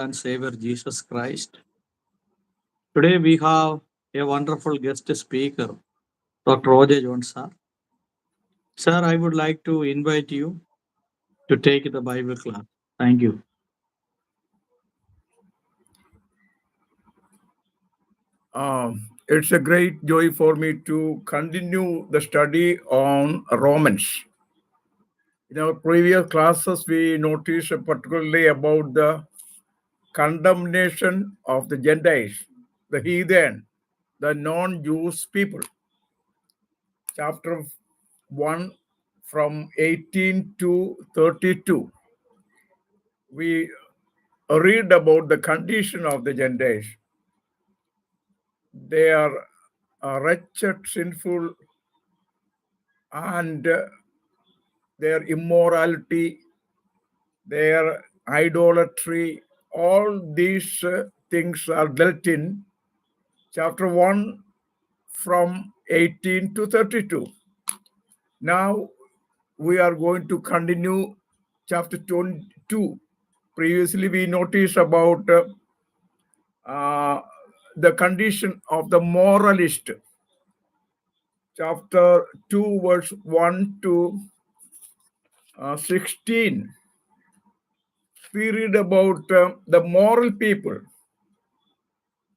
and Savior Jesus Christ. Today we have a wonderful guest speaker, Dr. Oj Johnson. Sir, I would like to invite you to take the Bible class. Thank you. It's a great joy for me to continue the study on Romans. In our previous classes, we noticed particularly about the condemnation of the Gentiles, the heathen, the non-Jews people. Chapter 1 from 18 to 32. We read about the condition of the Gentiles. They are wretched, sinful, and their immorality, their idolatry, all these things are dealt in chapter 1 from 18 to 32. Now we are going to continue chapter 22. Previously we noticed about the condition of the moralist. Chapter 2 verse 1 to 16. We read about the moral people.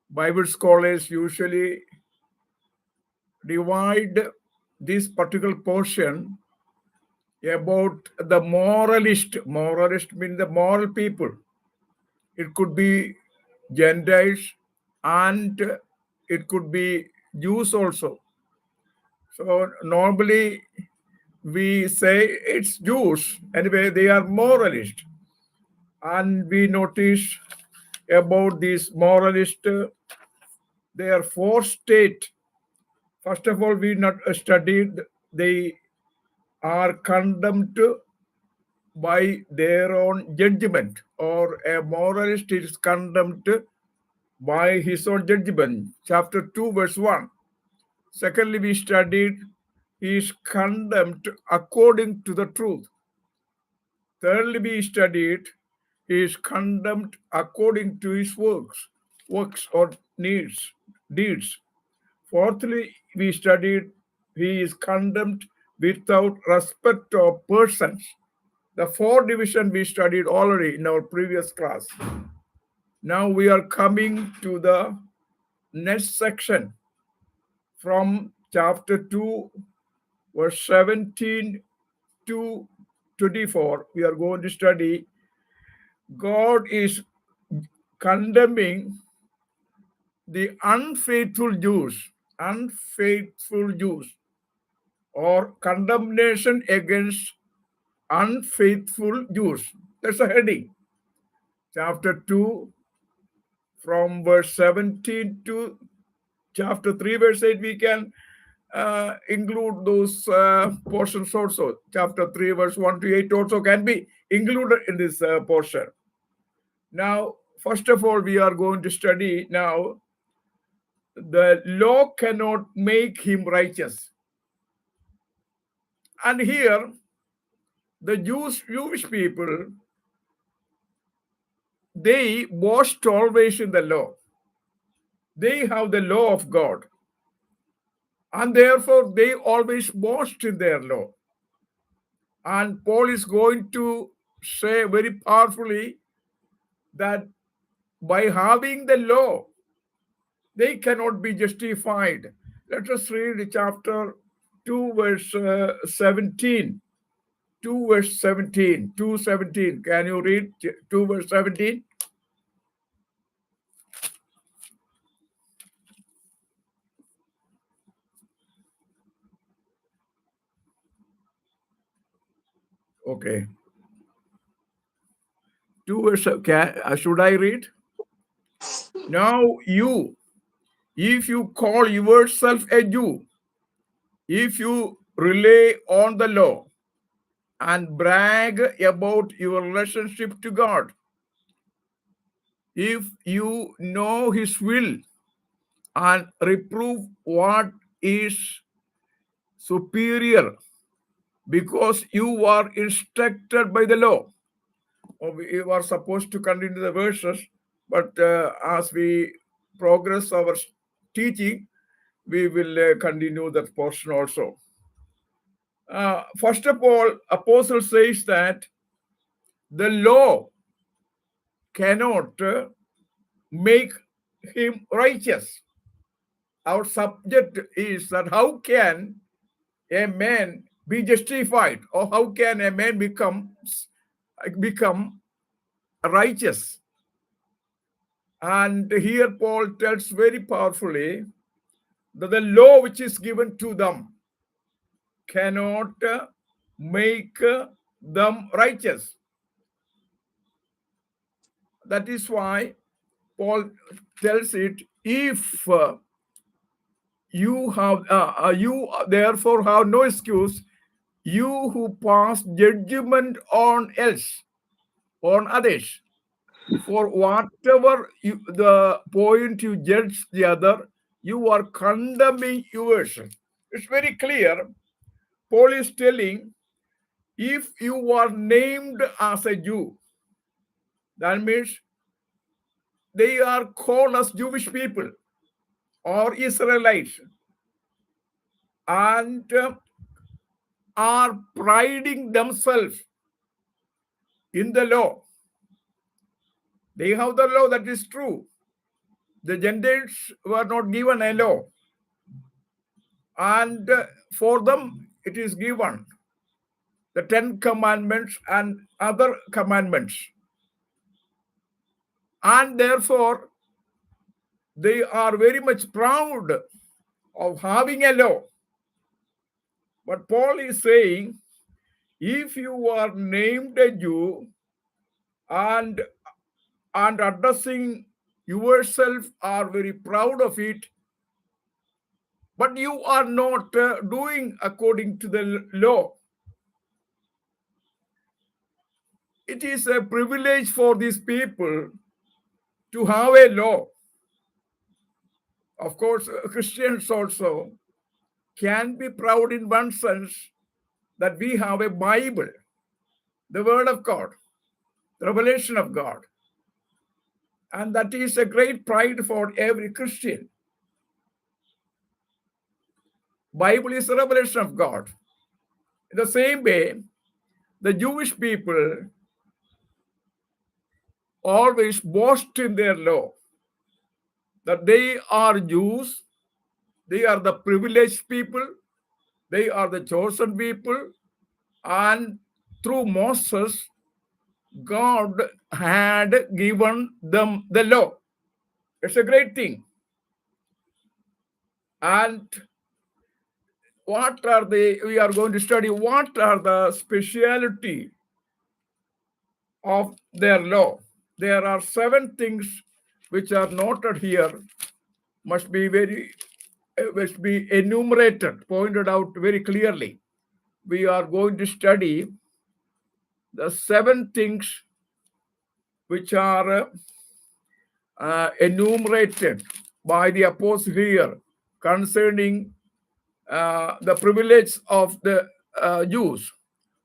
Bible scholars usually divide this particular portion about the moralist. Moralist means the moral people. It could be Gentiles and it could be Jews also. So normally we say it's Jews. Anyway, they are moralist. And we notice about these moralist, there are four states. First of all, we not studied they are condemned by their own judgment, or a moralist is condemned by his own judgment. Chapter 2, verse 1. Secondly, we studied he is condemned according to the truth. Thirdly, we studied he is condemned according to his works or deeds. Fourthly, we studied he is condemned without respect of persons. The four division we studied already in our previous class. Now we are coming to the next section from chapter 2, verse 17 to 24. We are going to study God is condemning the unfaithful Jews, or condemnation against unfaithful Jews. That's a heading. Chapter 2, from verse 17 to chapter 3, verse 8, we can include those portions also. Chapter 3, verse 1 to 8 also can be included in this portion. Now, first of all, we are going to study now the law cannot make him righteous. And here, the Jewish people, they boast always in the law. They have the law of God. And therefore, they always boast in their law. And Paul is going to say very powerfully that by having the law, they cannot be justified. Let us read chapter 2, verse 17. 2 verse 17. 2:17. Can you read 2 verse 17? Okay. 2 verse. Should I read? Now you, if you call yourself a Jew, if you rely on the law and brag about your relationship to God, if you know his will and reprove what is superior because you are instructed by the law. Or we are supposed to continue the verses. But as we progress our teaching, we will continue that portion also. First of all, Apostle says that the law cannot make him righteous. Our subject is that how can a man be justified, or how can a man become righteous? And here Paul tells very powerfully that the law which is given to them cannot make them righteous. That is why Paul tells it, if you therefore have no excuse, you who pass judgment on others, for whatever the point you judge the other, you are condemning yours. It's very clear. Paul is telling, if you are named as a Jew, that means they are called as Jewish people or Israelites, and are priding themselves in the law. They have the law, that is true. The Gentiles were not given a law, and for them it is given the 10 commandments and other commandments, and therefore they are very much proud of having a law. But Paul is saying, if you are named a Jew and addressing yourself are very proud of it, but you are not doing according to the law, it is a privilege for these people to have a law. Of course, Christians also can be proud in one sense that we have a Bible, the Word of God, the revelation of God. And that is a great pride for every Christian. Bible is the revelation of God. In the same way, the Jewish people always boast in their law, that they are Jews, they are the privileged people, they are the chosen people, and through Moses, God had given them the law. It's a great thing. And we are going to study what are the speciality of their law. There are 7 things which are noted here, must be enumerated, pointed out very clearly. We are going to study the 7 things which are enumerated by the apostle here concerning the privilege of the Jews.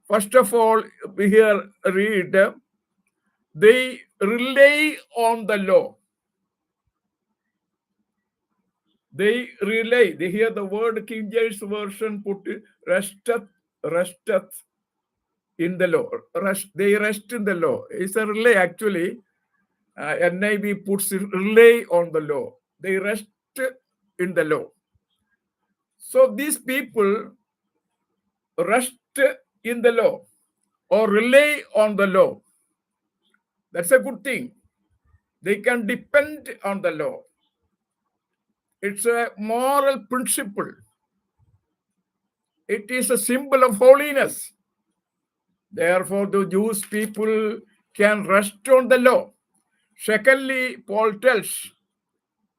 First of all, we here read, they rely on the law. They rely. They hear the word King James Version put resteth in the law. They rest in the law. It's a relay actually. NIV puts rely on the law. They rest in the law. So these people rest in the law or rely on the law. That's a good thing. They can depend on the law. It's a moral principle. It is a symbol of holiness. Therefore, the Jewish people can rest on the law. Secondly, Paul tells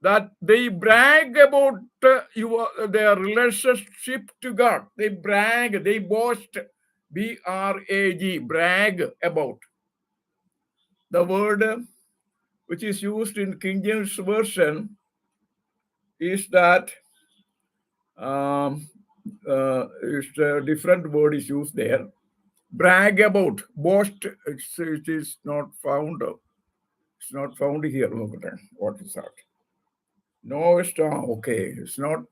that they brag about their relationship to God. They brag, they boast, B-R-A-G, brag about. The word which is used in King James Version is that it's a different word is used there. Brag about, boast, it is not found. It's not found here. Look at that. What is that? No star. Okay, it's not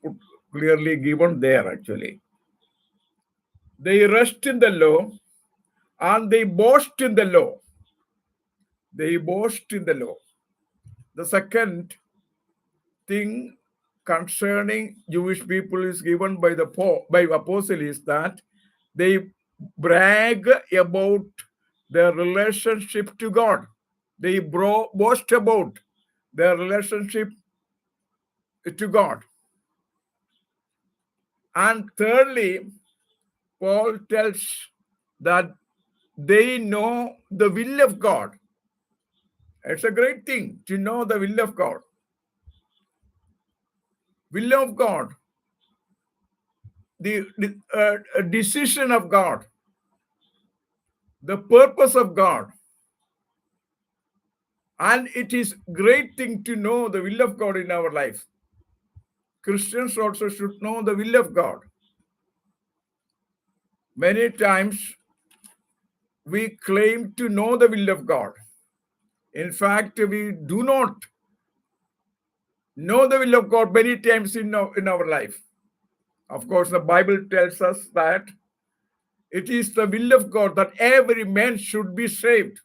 clearly given there actually. They rest in the law and they boast in the law. They boast in the law. The second thing concerning Jewish people is given by by apostle is that they brag about their relationship to God. They boast about their relationship to God. And thirdly, Paul tells that they know the will of God. It's a great thing to know the will of God. Will of God, the decision of God, the purpose of God. And it is great thing to know the will of God in our life. Christians also should know the will of God. Many times we claim to know the will of God. In fact, we do not know the will of God many times in our life. Of course, the Bible tells us that it is the will of God that every man should be saved.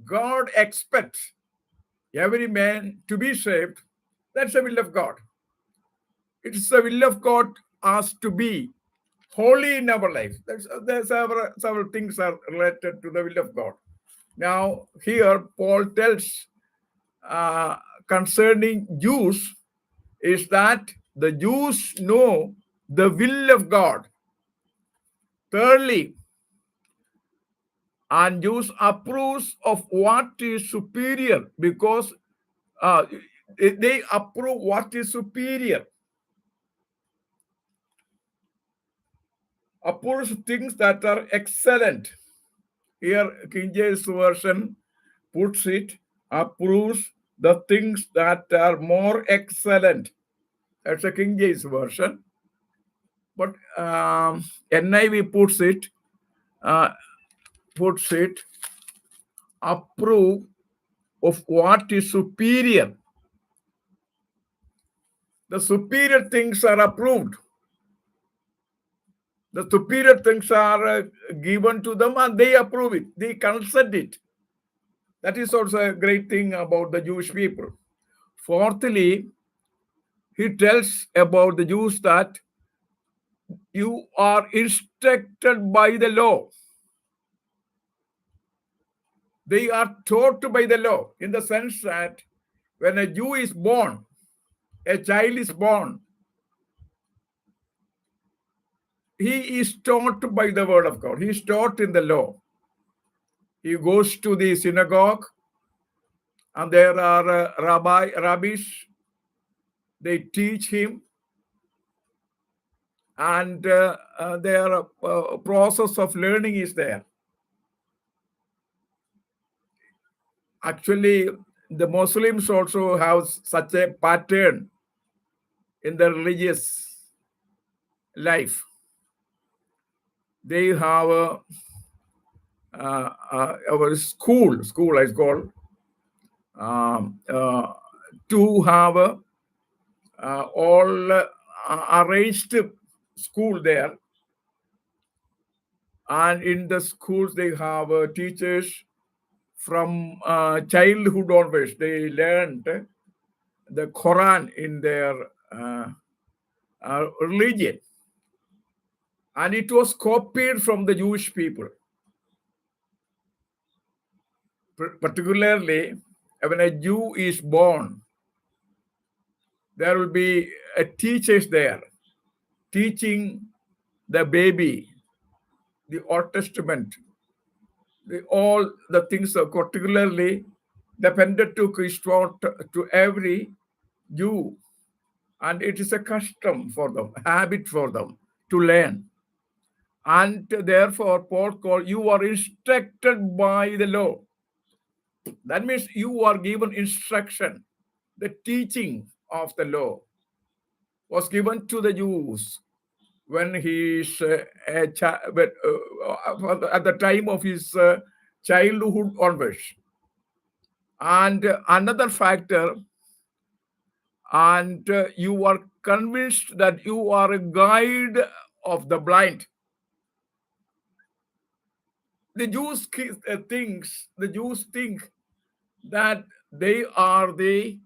God expects every man to be saved. That's the will of God. It's the will of God us to be holy in our life. There's several things are related to the will of God. Now, here Paul tells concerning Jews is that the Jews know the will of God. Thirdly, and Jews approves of what is superior because they approve what is superior. Approves things that are excellent. Here, King James Version puts it, approves the things that are more excellent. That's a King James Version. But NIV puts it, approve of what is superior. The superior things are approved. The superior things are given to them and they approve it. They consent it. That is also a great thing about the Jewish people. Fourthly, he tells about the Jews that you are instructed by the law. They are taught by the law in the sense that when a Jew is born, a child is born, he is taught by the word of God. He is taught in the law. He goes to the synagogue and there are rabbis. They teach him and their process of learning is there. Actually, the Muslims also have such a pattern in their religious life. They have our school is called, to have all arranged school there. And in the schools, they have teachers from childhood onwards. They learned the Quran in their religion. And it was copied from the Jewish people. Particularly, when a Jew is born, there will be teachers there teaching the baby the Old Testament. All the things are particularly the Pentateuch is taught to every Jew. And it is a custom for them, a habit for them to learn. And therefore, Paul called, you are instructed by the law. That means you are given instruction. The teaching of the law was given to the Jews when he is at the time of his childhood onwards. And another factor, and you are convinced that you are a guide of the blind. The Jews think that they are the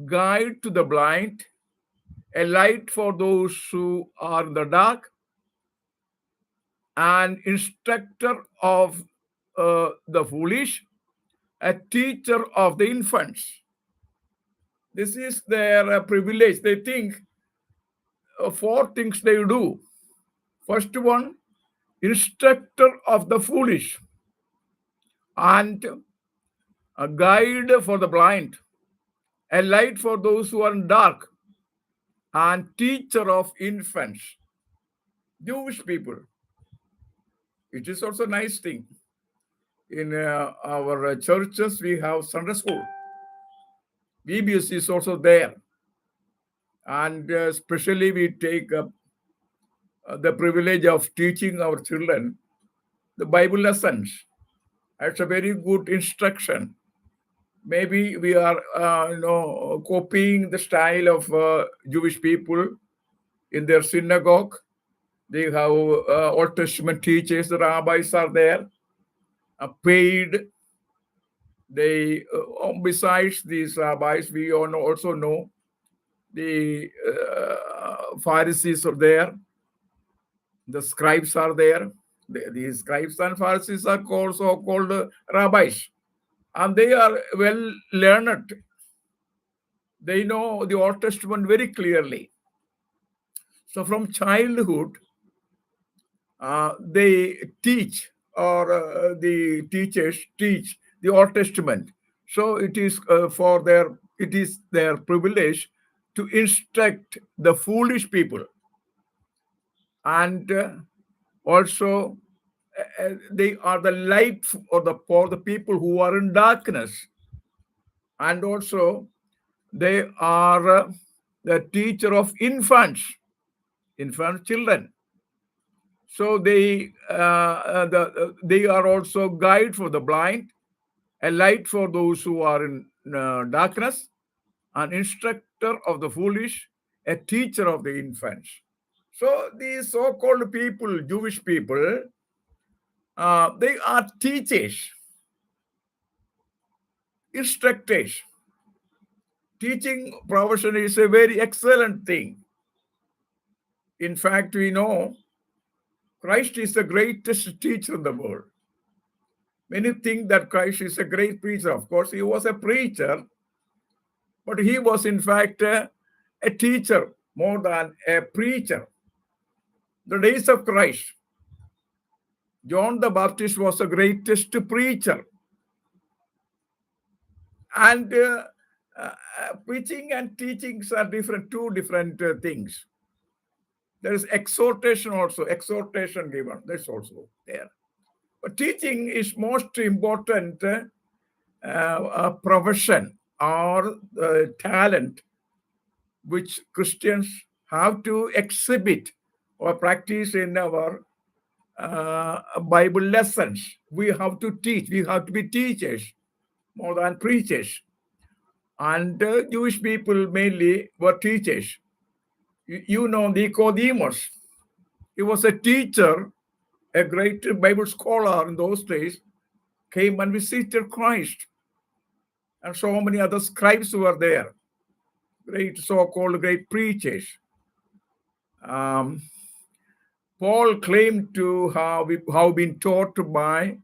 guide to the blind, a light for those who are in the dark, an instructor of the foolish, a teacher of the infants. This is their privilege. They think four things they do. First one, instructor of the foolish, and a guide for the blind, a light for those who are in dark, and teacher of infants. Jewish people. It is also a nice thing. In our churches, we have Sunday school. VBS is also there. And especially we take up the privilege of teaching our children the Bible lessons. That's a very good instruction. Maybe we are, copying the style of Jewish people in their synagogue. They have Old Testament teachers, the rabbis are there, paid. They, besides these rabbis, we also know the Pharisees are there. The scribes are there. These scribes and Pharisees are also called rabbis. And they are well learned. They know the Old Testament very clearly. So from childhood, they teach, or the teachers teach the Old Testament. So it is their privilege to instruct the foolish people, and also they are the light for the people who are in darkness, and also they are the teacher of infant children. So they are also guide for the blind, a light for those who are in darkness, an instructor of the foolish, a teacher of the infants. So these so-called people, Jewish people, they are teachers, instructors. Teaching profession is a very excellent thing. In fact, we know Christ is the greatest teacher in the world. Many think that Christ is a great preacher. Of course, he was a preacher, but he was in fact a teacher more than a preacher. The days of Christ, John the Baptist was the greatest preacher. And preaching and teachings are two different things. There is exhortation also, exhortation given. That's also there. But teaching is most important profession or talent which Christians have to exhibit or practice in our Bible lessons. We have to teach. We have to be teachers more than preachers. And Jewish people mainly were teachers. You know Nicodemus. He was a teacher, a great Bible scholar in those days, came and visited Christ. And so many other scribes were there, great so-called great preachers. Paul claimed to have been taught by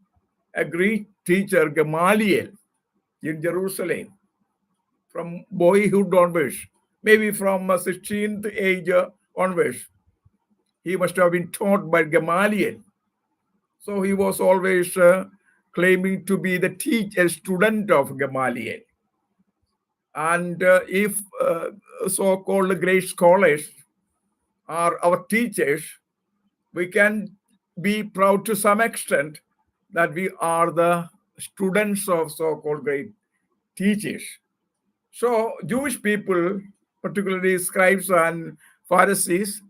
a Greek teacher, Gamaliel, in Jerusalem, from boyhood onwards, maybe from 16th age onwards. He must have been taught by Gamaliel. So he was always claiming to be the student of Gamaliel. And if so-called great scholars are our teachers, we can be proud to some extent that we are the students of so-called great teachers. So Jewish people, particularly scribes and Pharisees,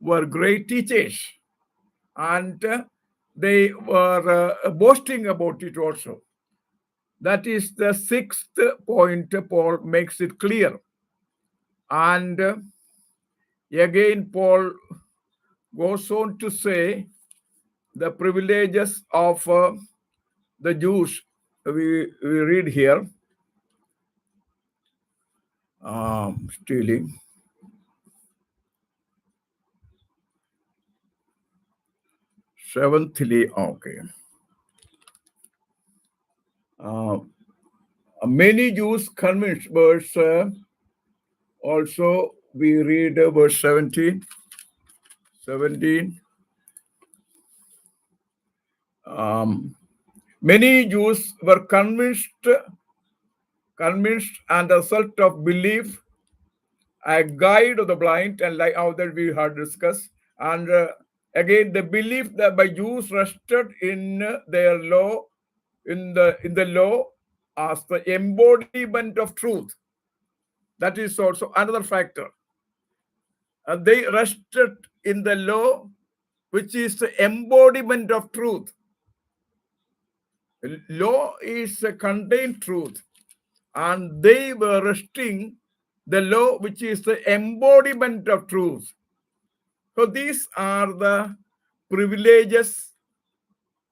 were great teachers, and they were boasting about it also. That is the sixth point. Paul makes it clear. And again, Paul goes on to say the privileges of the Jews. We read here, stealing. Seventhly, okay. Many Jews convinced, verse also we read verse 17. Many Jews were convinced, and the result of belief, a guide of the blind, and like how that we had discussed. And again, the belief that by Jews rested in their law, in the law as the embodiment of truth. That is also another factor. They rested in the law, which is the embodiment of truth. Law is a contained truth, and they were resting the law, which is the embodiment of truth. So these are the privileges,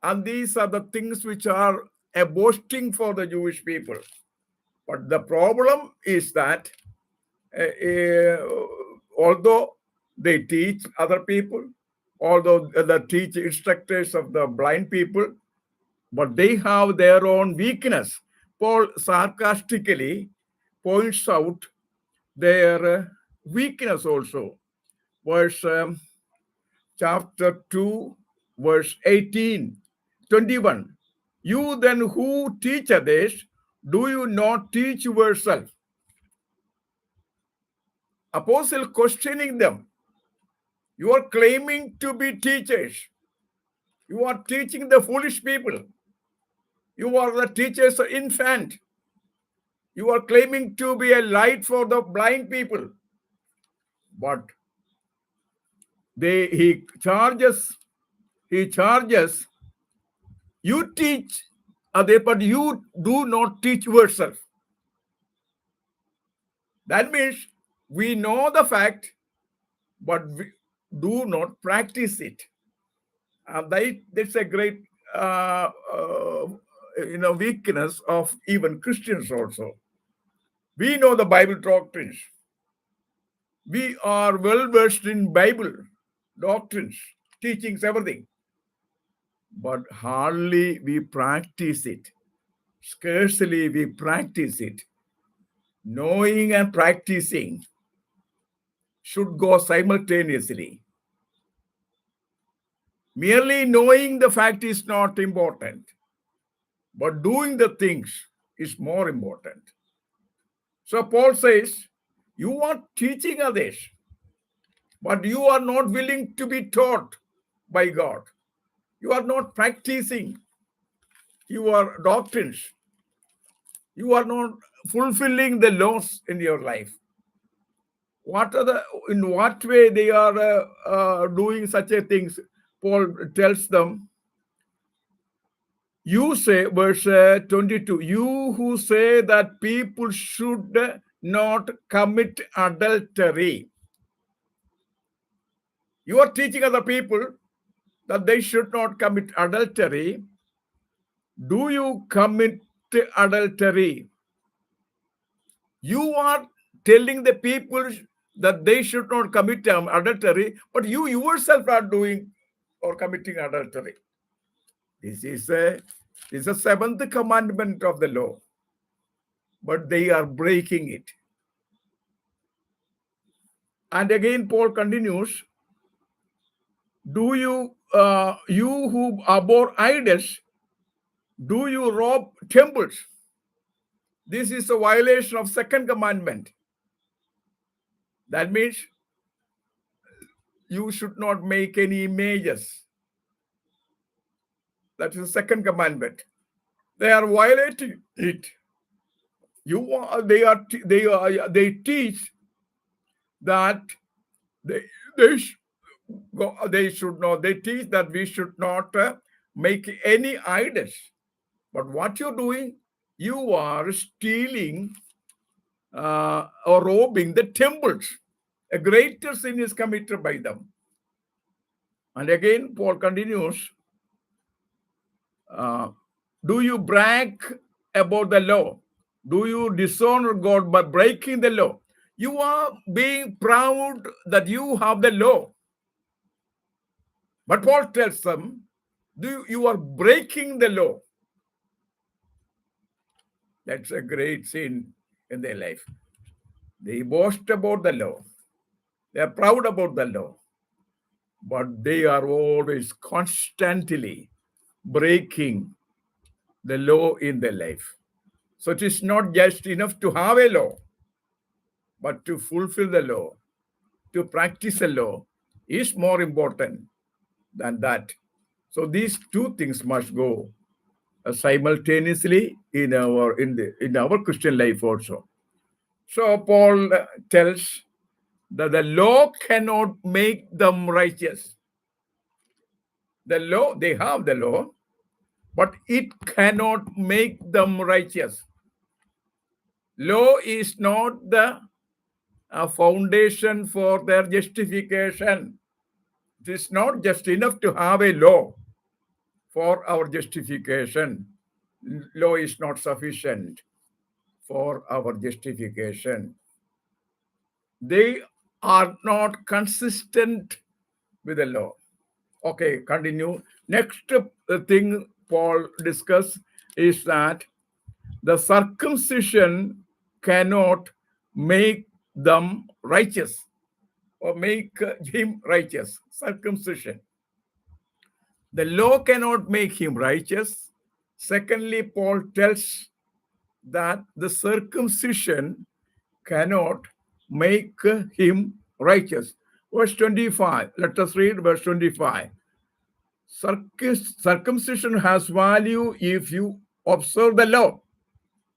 and these are the things which are a boasting for the Jewish people. But the problem is that although they teach other people, although the teach instructors of the blind people, but they have their own weakness. Paul sarcastically points out their weakness also. Verse chapter 2, verse 21. You then who teach others, do you not teach yourself? Apostle questioning them. You are claiming to be teachers. You are teaching the foolish people. You are the teachers of infant. You are claiming to be a light for the blind people. But he charges, you teach others, but you do not teach yourself. That means we know the fact, but we do not practice it. And that's a great weakness of even Christians also. We know the Bible doctrines. We are well versed in Bible doctrines, teachings, everything. But hardly we practice it. Scarcely we practice it. Knowing and practicing should go simultaneously. Merely knowing the fact is not important, but doing the things is more important. So Paul says, you are teaching others, but you are not willing to be taught by God. You are not practicing your doctrines. You are not fulfilling the laws in your life. In what way they are doing such a things? Paul tells them, you say, verse 22, you who say that people should not commit adultery. You are teaching other people that they should not commit adultery. Do you commit adultery? You are telling the people that they should not commit adultery, but you yourself are doing or committing adultery. This is a seventh commandment of the law, but they are breaking it. And again, Paul continues, do you who abhor idols, do you rob temples? This is a violation of second commandment. That means you should not make any images. That is the second commandment. They are violating it. They teach that they should not. They teach that we should not make any idols. But what you're doing, you are stealing or robbing the temples. A greater sin is committed by them. And again, Paul continues, do you brag about the law? Do you dishonor God by breaking the law? You are being proud that you have the law. But Paul tells them, you are breaking the law. That's a great sin in their life. They boast about the law. They are proud about the law. But they are always constantly breaking the law in their life. So it is not just enough to have a law, but to fulfill the law, to practice the law is more important than that. So these two things must go simultaneously in our Christian life also. So Paul tells that the law cannot make them righteous. The law, they have the law, but it cannot make them righteous. Law is not the foundation for their justification. It is not just enough to have a law for our justification. Law is not sufficient for our justification. They are not consistent with the law. Okay, continue. Next thing Paul discussed is that the circumcision cannot make them righteous or make him righteous. Circumcision. The law cannot make him righteous. Secondly, Paul tells that the circumcision cannot make him righteous. Verse 25. Let us read verse 25. Circumcision has value if you observe the law.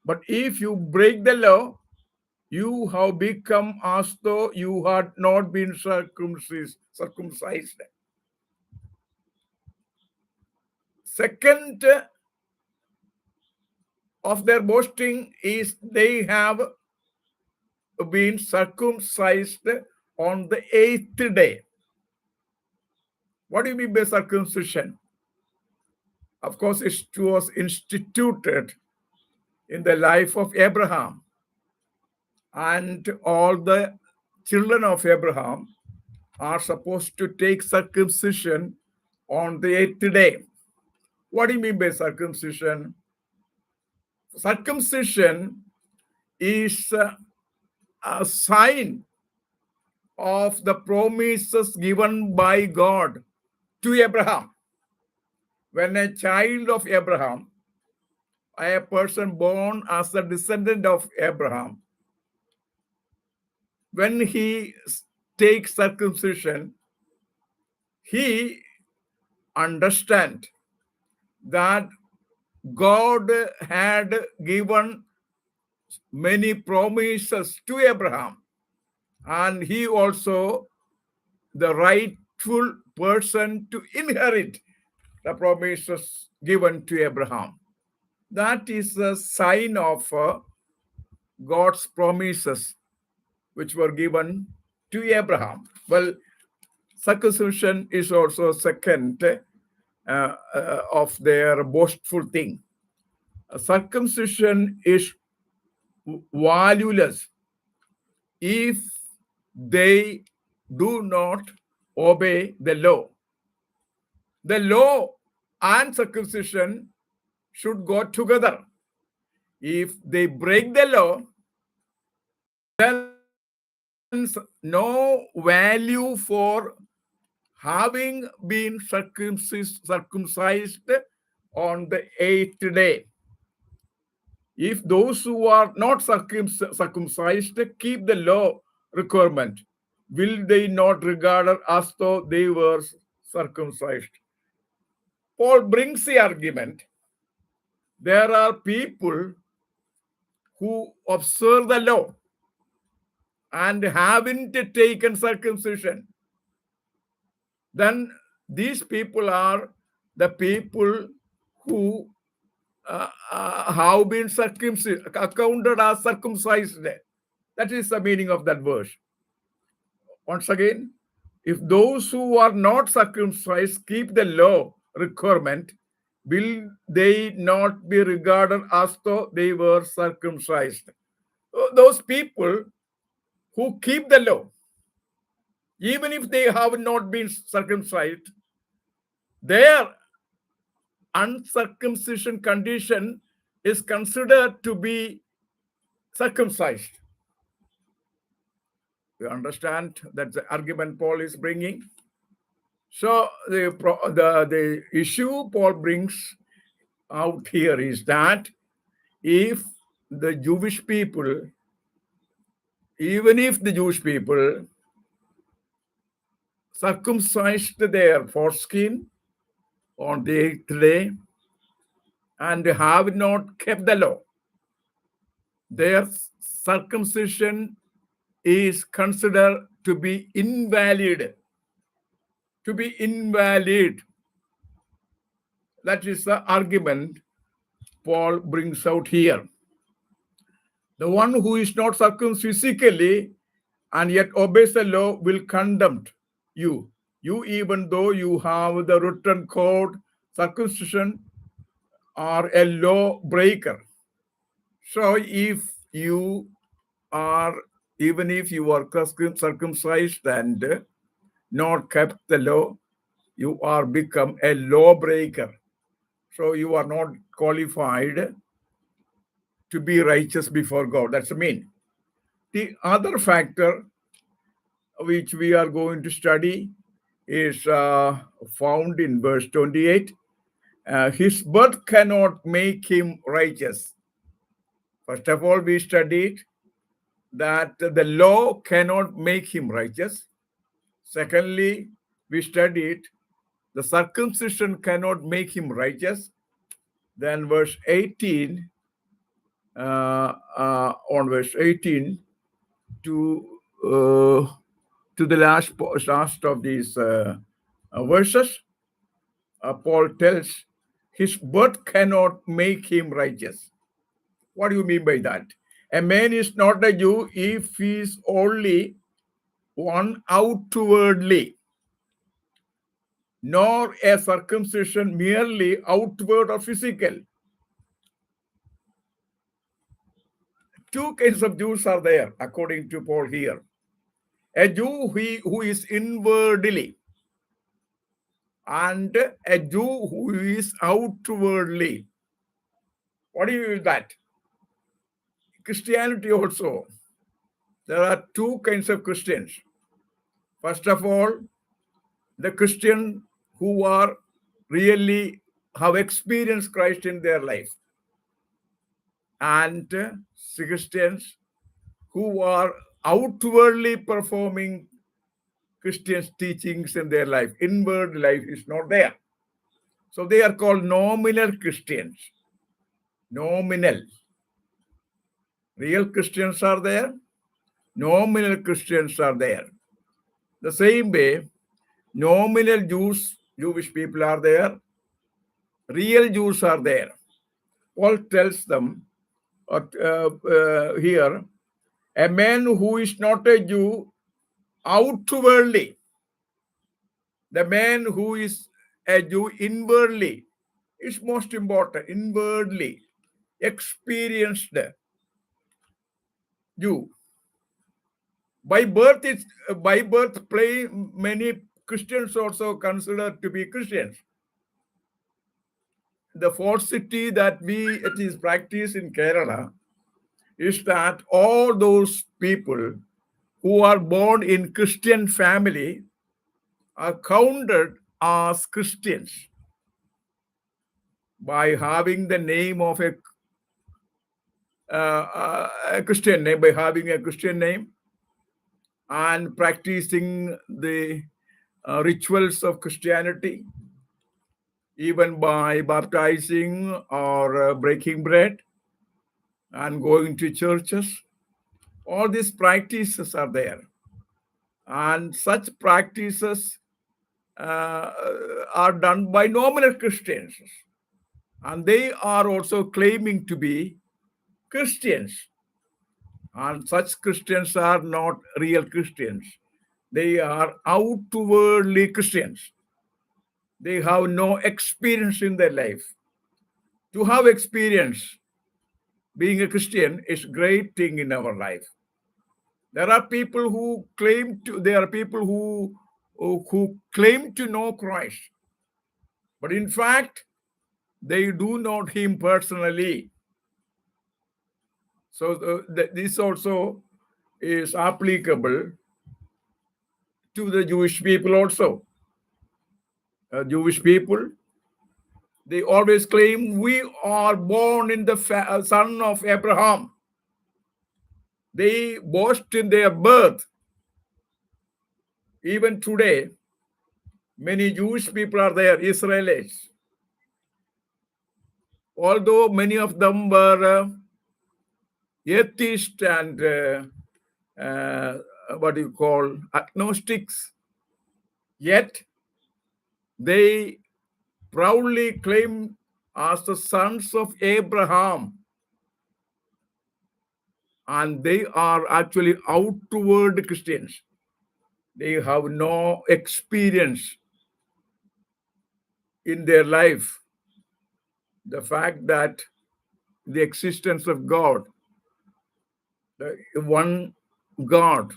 But if you break the law, you have become as though you had not been circumcised. Second of their boasting is they have been circumcised on the 8th day. What do you mean by circumcision? Of course, it was instituted in the life of Abraham, and all the children of Abraham are supposed to take circumcision on the 8th day. What do you mean by circumcision? Circumcision is a sign of the promises given by God to Abraham. When a child of Abraham, a person born as a descendant of Abraham, when he takes circumcision, he understands that God had given many promises to Abraham, and he also the rightful person to inherit the promises given to Abraham. That is a sign of God's promises which were given to Abraham. Well, circumcision is also second of their boastful thing. Circumcision is valueless if they do not obey the law. The law and circumcision should go together. If they break the law, then no value for having been circumcised on the 8th day. If those who are not circumcised keep the law requirement, will they not regard it as though they were circumcised? Paul brings the argument. There are people who observe the law and haven't taken circumcision. Then these people are the people who have been circumcised, accounted as circumcised. That is the meaning of that verse. Once again, if those who are not circumcised keep the law requirement, will they not be regarded as though they were circumcised? Those people who keep the law, even if they have not been circumcised, their uncircumcision condition is considered to be circumcised. You understand? That's the argument Paul is bringing. So the issue Paul brings out here is that if the Jewish people, even if the Jewish people circumcised their foreskin on the 8th day and have not kept the law, their circumcision is considered to be invalid. To be invalid. That is the argument Paul brings out here. The one who is not circumcised physically and yet obeys the law will condemn you. You, even though you have the written code, circumcision, are a law breaker. So if you are, even if you are circumcised and not kept the law, you are become a lawbreaker. So you are not qualified to be righteous before God. That's the mean. The other factor which we are going to study is found in verse 28. His birth cannot make him righteous. First of all, we studied that the law cannot make him righteous. Secondly, we studied the circumcision cannot make him righteous. Then verse 18, on verse 18 to the last of these verses, Paul tells his birth cannot make him righteous. What do you mean by that? A man is not a Jew if he is only one outwardly, nor a circumcision merely outward or physical. Two kinds of Jews are there, according to Paul here. A Jew who is inwardly, and a Jew who is outwardly. What do you mean by that? Christianity also. There are two kinds of Christians. First of all, the Christian who are really have experienced Christ in their life, and Christians who are outwardly performing Christians' teachings in their life. Inward life is not there. So they are called nominal Christians. Nominal. Real Christians are there. Nominal Christians are there. The same way, nominal Jewish people are there. Real Jews are there. Paul tells them here, a man who is not a Jew outwardly, the man who is a Jew inwardly is most important. Inwardly, experienced Jew. By birth, many Christians also considered to be Christians. The falsity that it is practiced in Kerala is that all those people who are born in Christian family are counted as Christians by having the name of a Christian name, by having a Christian name and practicing the rituals of Christianity, even by baptizing or breaking bread and going to churches. All these practices are there. And such practices are done by nominal Christians. and they are also claiming to be Christians. And such Christians are not real Christians. They are outwardly Christians. They have no experience in their life. To have experience being a Christian is a great thing in our life. There are people who claim to, there are people who claim to know Christ, but in fact, they do not him personally. So this also is applicable to the Jewish people also. Jewish people, they always claim we are born in the son of Abraham. They boast in their birth. Even today, many Jewish people are there, Israelis. Although many of them were atheists and what you call agnostics, yet they proudly claim as the sons of Abraham, and they are actually outward Christians. They have no experience in their life. The fact that the existence of God, the one God,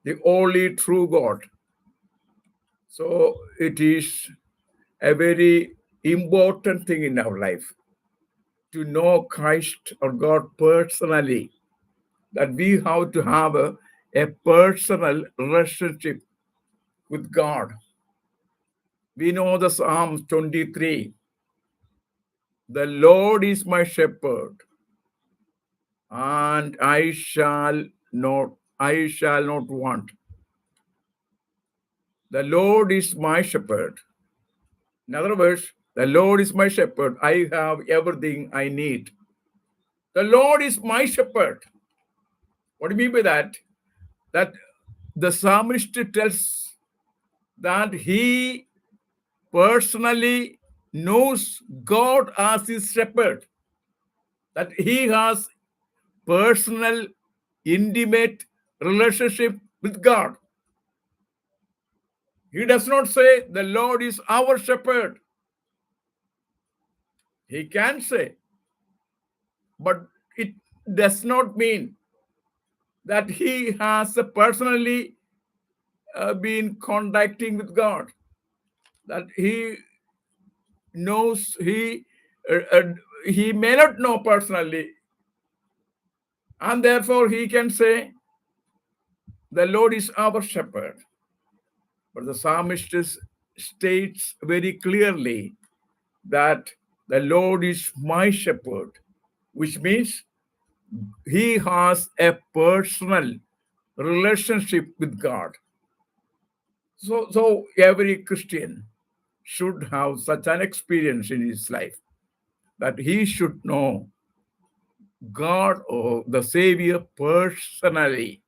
the only true God. So it is a very important thing in our life to know Christ or God personally, that we have to have a personal relationship with God. We know the Psalm 23. The Lord is my shepherd, and I shall not want. The Lord is my shepherd. In other words, the Lord is my shepherd. I have everything I need. The Lord is my shepherd. What do you mean by that? That the psalmist tells that he personally knows God as his shepherd, that he has personal, intimate relationship with God. He does not say the Lord is our shepherd. He can say, but it does not mean that he has personally been contacting with God, that he knows, he may not know personally, and therefore he can say the Lord is our shepherd. But the psalmist states very clearly that the Lord is my shepherd, which means he has a personal relationship with God. So every Christian should have such an experience in his life, that he should know God or the Savior personally.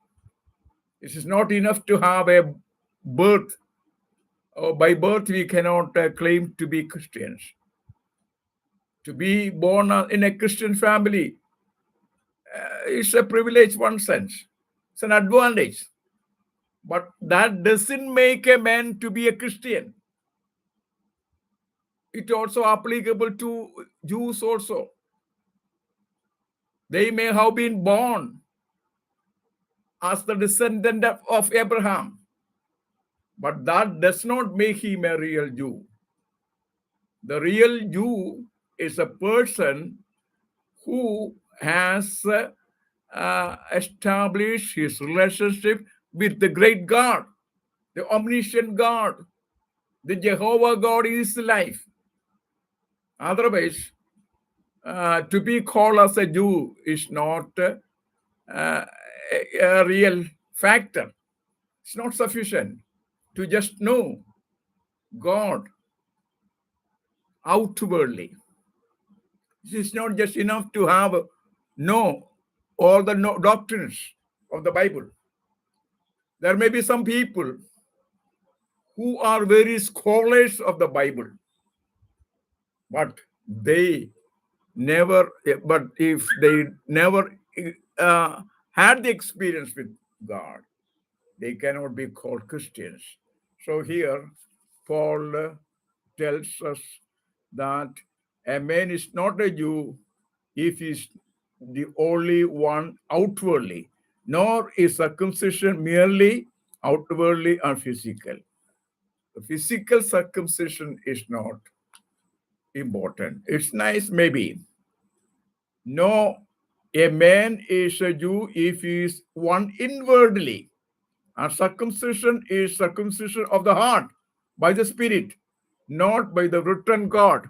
It is not enough to have a birth. By birth, we cannot claim to be Christians. To be born in a Christian family is a privilege, one sense. It's an advantage. But that doesn't make a man to be a Christian. It also applicable to Jews also. They may have been born as the descendant of Abraham, but that does not make him a real Jew. The real Jew is a person who has established his relationship with the great God, the omniscient God, the Jehovah God in his life. Otherwise, to be called as a Jew is not a real factor. It's not sufficient to just know God outwardly. It is not just enough to have know all the doctrines of the Bible. There may be some people who are very scholars of the Bible, but they never, but if they never had the experience with God, they cannot be called Christians. So here, Paul tells us that a man is not a Jew if he's the only one outwardly, nor is circumcision merely outwardly and physical. The physical circumcision is not important. It's nice, maybe. No, a man is a Jew if he is one inwardly. And circumcision is circumcision of the heart by the Spirit, not by the written God.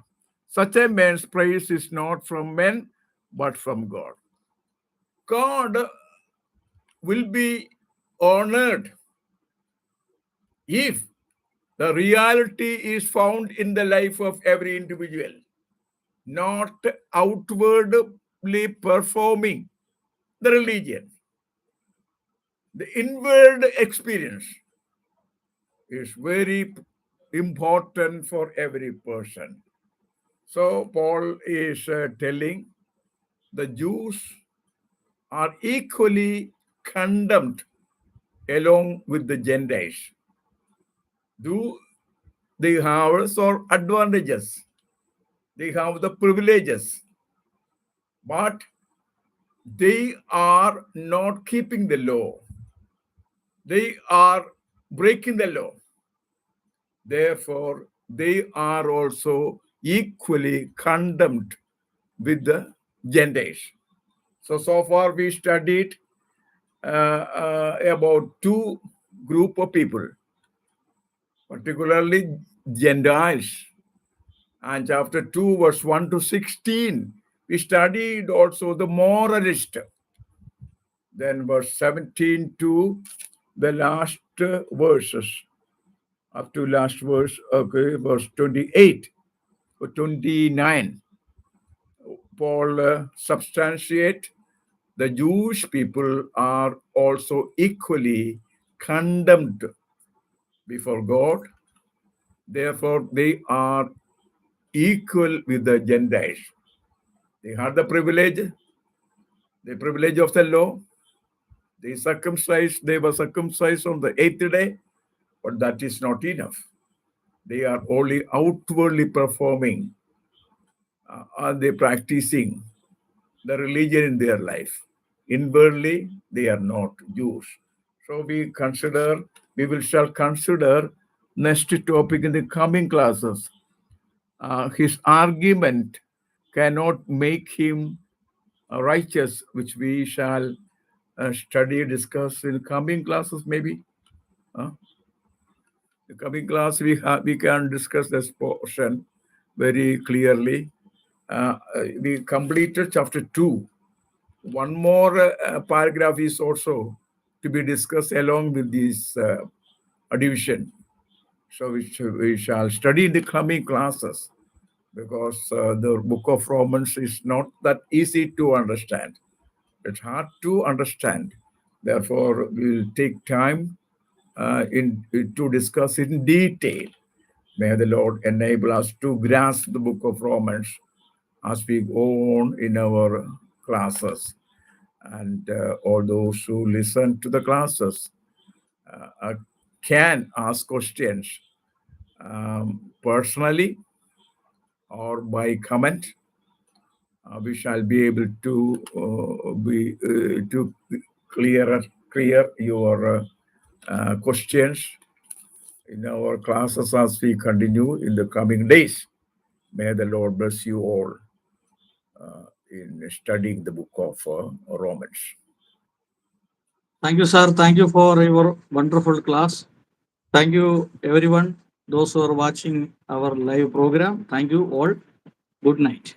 Such a man's praise is not from men, but from God. God will be honored if the reality is found in the life of every individual, not outwardly performing the religion. The inward experience is very important for every person. So Paul is telling the Jews are equally condemned along with the Gentiles. Do they have some advantages? They have the privileges, but they are not keeping the law. They are breaking the law. Therefore, they are also equally condemned with the Gentiles. So far we studied about two group of people, particularly Gentiles. And chapter 2, verse 1 to 16, we studied also the moralist. Then verse 17 to the last verses, up to last verse, okay, verse 28 or 29. Paul substantiate the Jewish people are also equally condemned before God. Therefore, they are equal with the Gentiles. They had the privilege of the law. They were circumcised on the 8th day, but that is not enough. They are only outwardly performing, are they practicing the religion in their life. Inwardly, they are not Jews. So we shall consider next topic in the coming classes. His argument cannot make him righteous, which we shall study, discuss in coming classes, maybe. The coming class, we can discuss this portion very clearly. We completed chapter 2. One more paragraph is also to be discussed along with this division. So we shall study in the coming classes, because the book of Romans is not that easy to understand. It's hard to understand. Therefore, we'll take time to discuss it in detail. May the Lord enable us to grasp the book of Romans as we go on in our classes. And all those who listen to the classes can ask questions personally or by comment. We shall be able to clear your questions in our classes as we continue in the coming days. May the Lord bless you all in studying the book of Romans. Thank you, sir. Thank you for your wonderful class. Thank you, everyone. Those who are watching our live program, thank you all. Good night.